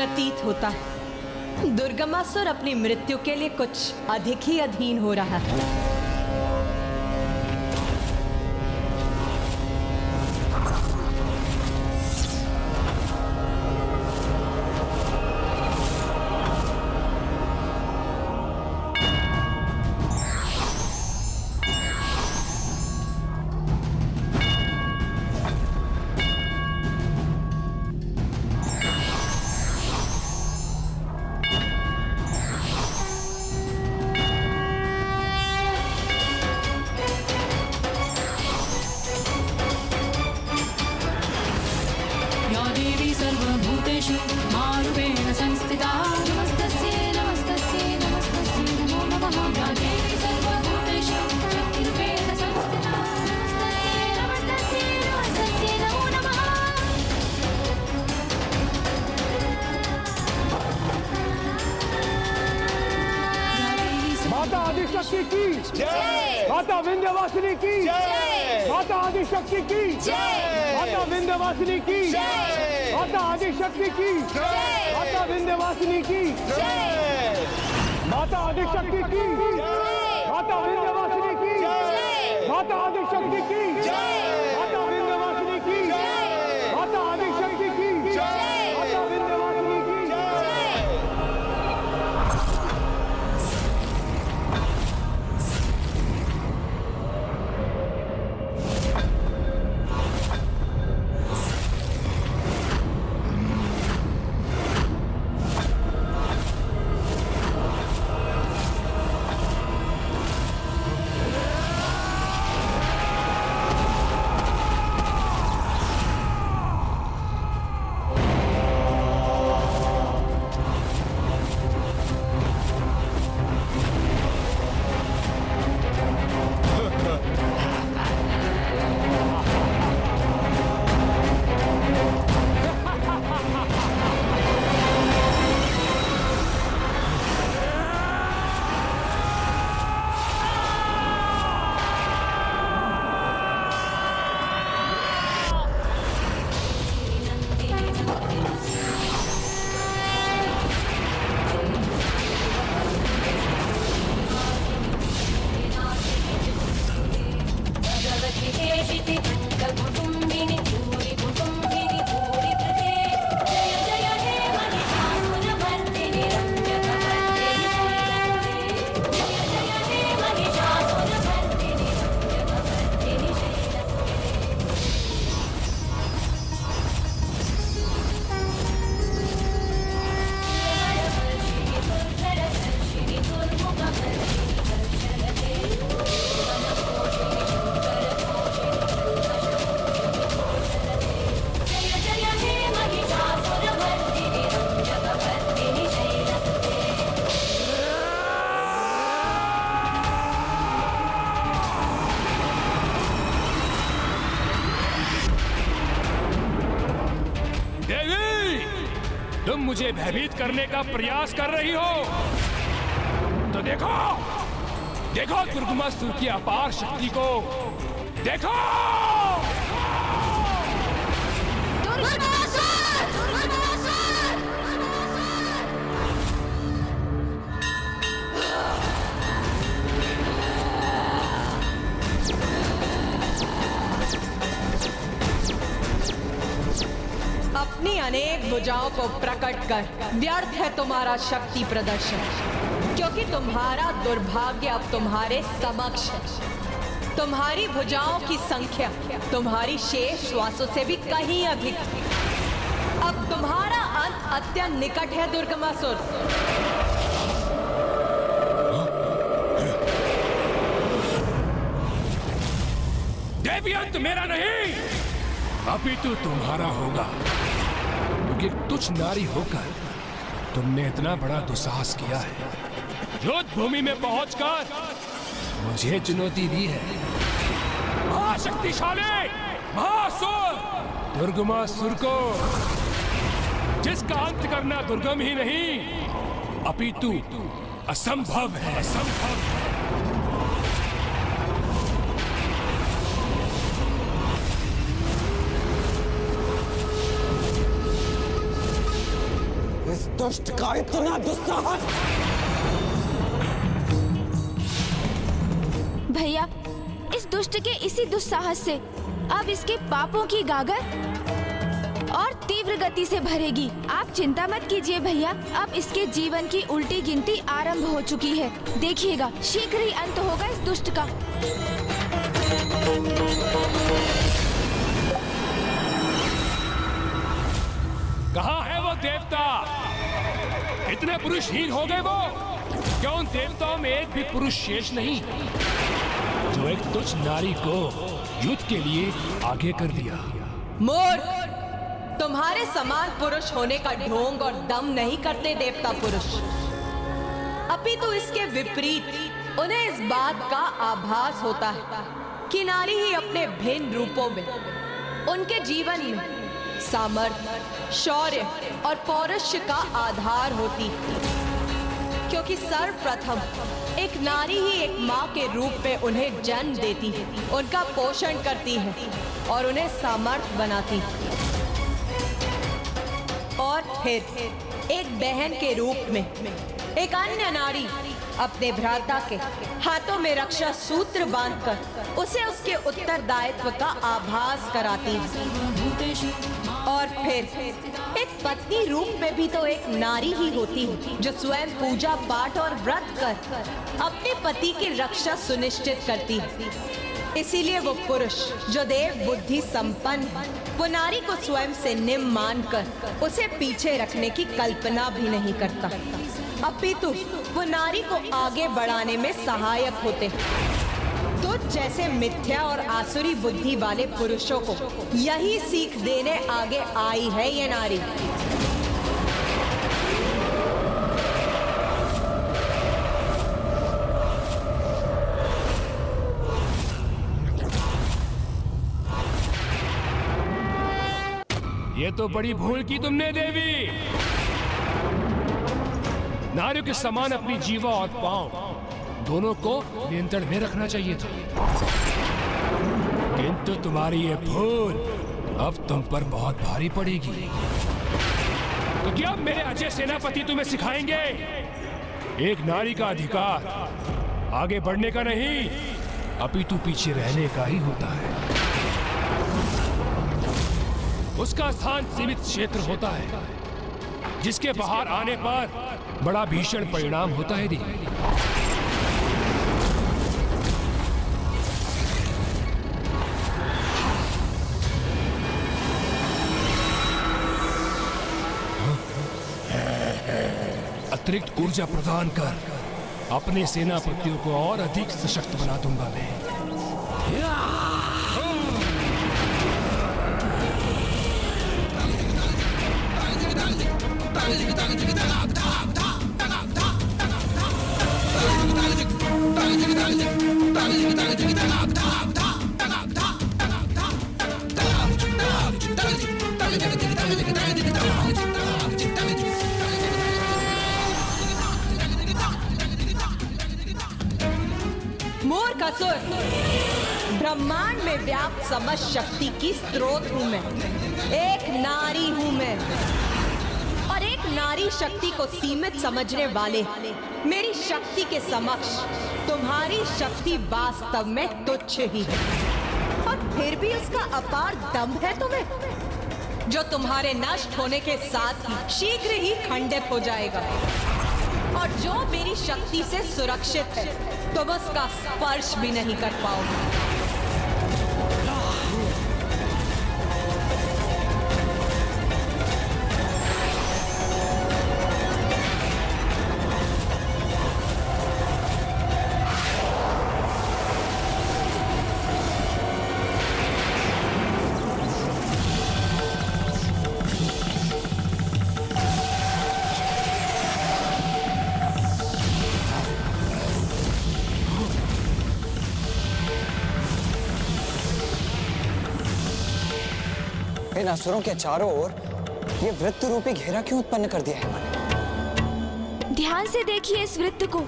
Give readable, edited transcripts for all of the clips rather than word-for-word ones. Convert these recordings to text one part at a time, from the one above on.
प्रतीत होता है दुर्गमासुर अपनी मृत्यु के लिए कुछ अधिक ही अधीन हो रहा है। माता आदिशक्ति की जय, माता विंध्यवासिनी की जय, माता आदिशक्ति की जय, माता विंध्यवासिनी की जय, माता आदिशक्ति की जय, माता विंध्यवासिनी की जय, माता आदिशक्ति की जय, माता विंध्यवासिनी की जय, माता आदिशक्ति की जय, माता विंध्यवासिनी की जय, माता आदिशक्ति की जय, माता विंध्यवासिनी की जय। तुम मुझे भयभीत करने का प्रयास कर रही हो तो देखो देखो दुर्गमासुर की अपार शक्ति को देखो। अपनी अनेक भुजाओं को प्रकट कर व्यर्थ है तुम्हारा शक्ति प्रदर्शन, क्योंकि तुम्हारा दुर्भाग्य अब तुम्हारे समक्ष है। तुम्हारी भुजाओं की संख्या तुम्हारी शेष श्वासों से भी कहीं अधिक है। अब तुम्हारा अंत अत्यंत निकट है दुर्गमासुर। देवी अंत मेरा नहीं अपितु तुम्हारा होगा, क्योंकि तुच्छ नारी होकर तुमने इतना बड़ा दुस्साहस किया है। युद्ध भूमि में पहुंचकर मुझे चुनौती दी है। महाशक्तिशाली महासुर दुर्गमासुर को, जिसका अंत करना दुर्गम ही नहीं अपितु असंभव है। असंभव है। दुष्ट का इतना दुस्साहस! भैया, इस दुष्ट के इसी दुस्साहस से अब इसके पापों की गागर और तीव्र गति से भरेगी। आप चिंता मत कीजिए भैया, अब इसके जीवन की उल्टी गिनती आरंभ हो चुकी है। देखिएगा, शीघ्र ही अंत होगा इस दुष्ट का। कहाँ है वो देवता? इतने पुरुषहीन हो गए वो? क्या उन देवताओं में एक भी पुरुष शेष नहीं जो एक तुच्छ नारी को युद्ध के लिए आगे कर दिया? मूर्ख, तुम्हारे समान पुरुष होने का ढोंग और दम नहीं करते देवता पुरुष। अपितु इसके विपरीत उन्हें इस बात का आभास होता है कि नारी ही अपने भिन्न रूपों में उनके जीवन में सामर्थ्य, शौर्य और पौरुष का आधार होती है, क्योंकि सर्वप्रथम एक नारी ही एक माँ के रूप में उन्हें जन्म देती है, उनका पोषण करती है और उन्हें सामर्थ्य बनाती है, और फिर एक बहन के रूप में एक अन्य नारी अपने भ्राता के हाथों में रक्षा सूत्र बांधकर उसे उसके उत्तरदायित्व का आभास कराती है, और फिर एक पत्नी रूप में भी तो एक नारी ही होती है जो स्वयं पूजा पाठ और व्रत कर अपने पति की रक्षा सुनिश्चित करती है। इसीलिए वो पुरुष जो देव बुद्धि संपन्न है, वो नारी को स्वयं से निम्न मानकर उसे पीछे रखने की कल्पना भी नहीं करता, अपितु वो नारी को आगे बढ़ाने में सहायक होते। तो जैसे मिथ्या और आसुरी बुद्धि वाले पुरुषों को यही सीख देने आगे आई है ये नारी। ये तो बड़ी भूल की तुमने देवी। नारियों के समान अपनी जीवा और पांव दोनों को नियंत्रण में रखना चाहिए था, किंतु तुम्हारी ये भूल अब तुम पर बहुत भारी पड़ेगी। तो क्या मेरे अजय सेनापति तुम्हें सिखाएंगे एक नारी का अधिकार आगे बढ़ने का नहीं, अपितु पीछे रहने का ही होता है। उसका स्थान सीमित क्षेत्र होता है जिसके बाहर आने पर बड़ा भीषण परिणाम होता है। देवी, अतिरिक्त ऊर्जा प्रदान कर अपने सेनापतियों को और अधिक सशक्त बना दूंगा मैं। मूर्ख असुर, ब्रह्मांड में व्याप्त समस्त शक्ति की स्रोत हूं मैं, एक नारी हूं मैं, और एक नारी शक्ति को सीमित समझने वाले मेरी शक्ति के समक्ष तुम्हारी शक्ति वास्तव में तुच्छ ही है। और फिर भी उसका अपार दम्भ है तुम्हें, जो तुम्हारे नष्ट होने के साथ ही शीघ्र ही खंडित हो जाएगा, और जो मेरी शक्ति से सुरक्षित है तुम उसका स्पर्श भी नहीं कर पाओगे। इन असुरों के चारों ओर ये वृत्त रूपी घेरा क्यों उत्पन्न कर दिया है मैंने? ध्यान से देखिए इस वृत्त को।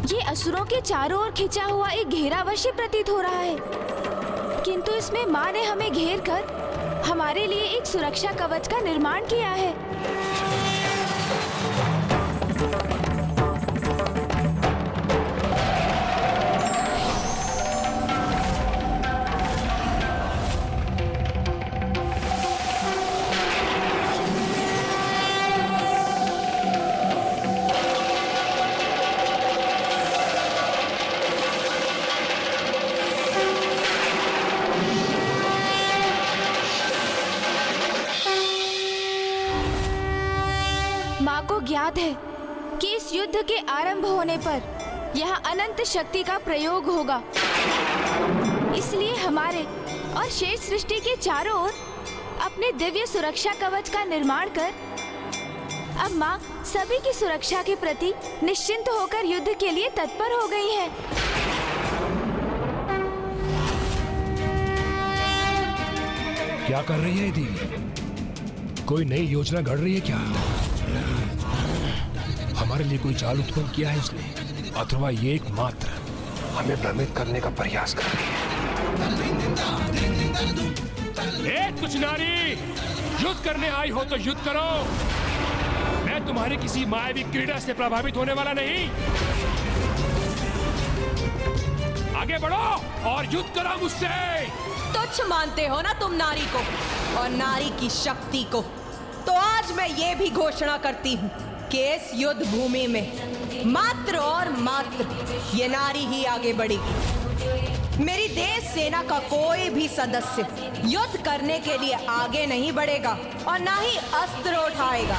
ये असुरों के चारों ओर खिंचा हुआ एक घेरा अवश्य प्रतीत हो रहा है, किंतु इसमें माँ ने हमें घेर कर हमारे लिए एक सुरक्षा कवच का निर्माण किया है। बात है कि इस युद्ध के आरंभ होने पर यहाँ अनंत शक्ति का प्रयोग होगा। इसलिए हमारे और शेष सृष्टि के चारों ओर अपने दिव्य सुरक्षा कवच का निर्माण कर अब माँ सभी की सुरक्षा के प्रति निश्चिंत होकर युद्ध के लिए तत्पर हो गई है। क्या कर रही है देवी? कोई नई योजना घड़ रही है क्या? हमारे लिए कोई चाल उत्पन्न किया है उसने, अथवा ये एकमात्र हमें भ्रमित करने का प्रयास कर रही है। कुछ नारी, युद्ध करने आई हो तो युद्ध करो। मैं तुम्हारी किसी मायावी क्रीड़ा से प्रभावित होने वाला नहीं। आगे बढ़ो और युद्ध करो मुझसे। तुच्छ मानते हो ना तुम नारी को और नारी की शक्ति को, तो आज मैं ये भी घोषणा करती हूँ कि इस युद्ध भूमि में मात्र और मात्र ये नारी ही आगे बढ़ेगी। मेरी देश सेना का कोई भी सदस्य युद्ध करने के लिए आगे नहीं बढ़ेगा और ना ही अस्त्र उठाएगा।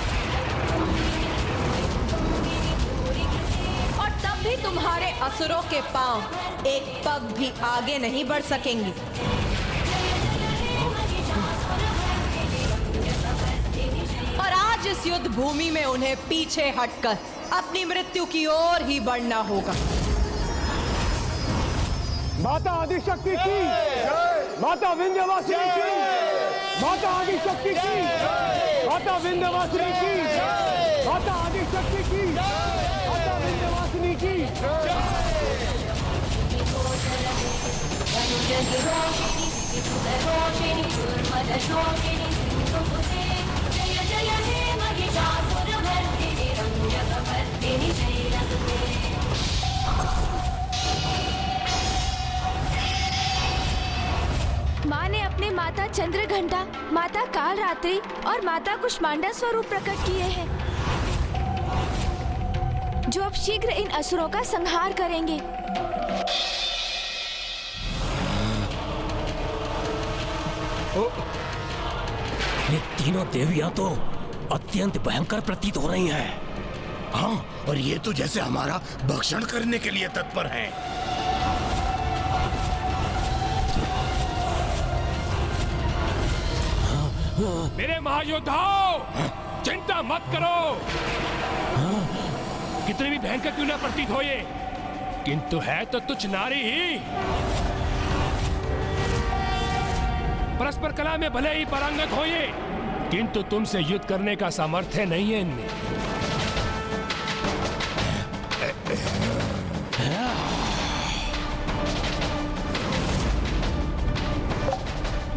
और तब भी तुम्हारे असुरों के पांव एक पग भी आगे नहीं बढ़ सकेंगे। और आज इस युद्ध भूमि में उन्हें पीछे हटकर अपनी मृत्यु की ओर ही बढ़ना होगा। माता आदिशक्ति की, माता विंध्यवासिनी की, माता आदिशक्ति की, माता विंध्यवासिनी की, माता आदिशक्ति की, माता विंध्यवासिनी की। माँ ने अपने माता चंद्रघंटा, माता कालरात्रि और माता कुष्मांडा स्वरूप प्रकट किए हैं, जो अब शीघ्र इन असुरों का संहार करेंगे। ये तीनों देवियां तो अत्यंत भयंकर प्रतीत हो रही हैं। हाँ, और ये तो जैसे हमारा भक्षण करने के लिए तत्पर हैं। मेरे महायोद्धाओं, चिंता मत करो। कितने भी भयंकर क्यों ना प्रतीत हो ये, किंतु है तो तुच्छ नारी ही। परस्पर कला में भले ही पारंगत हो ये, किंतु तुमसे युद्ध करने का सामर्थ्य नहीं है इनमें।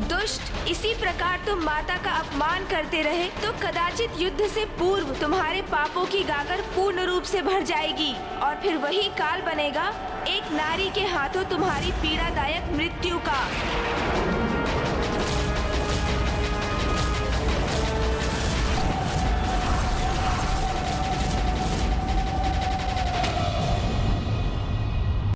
दुष्ट, इसी प्रकार तुम माता का अपमान करते रहे तो कदाचित युद्ध से पूर्व तुम्हारे पापों की गागर पूर्ण रूप से भर जाएगी और फिर वही काल बनेगा एक नारी के हाथों तुम्हारी पीड़ादायक मृत्यु का।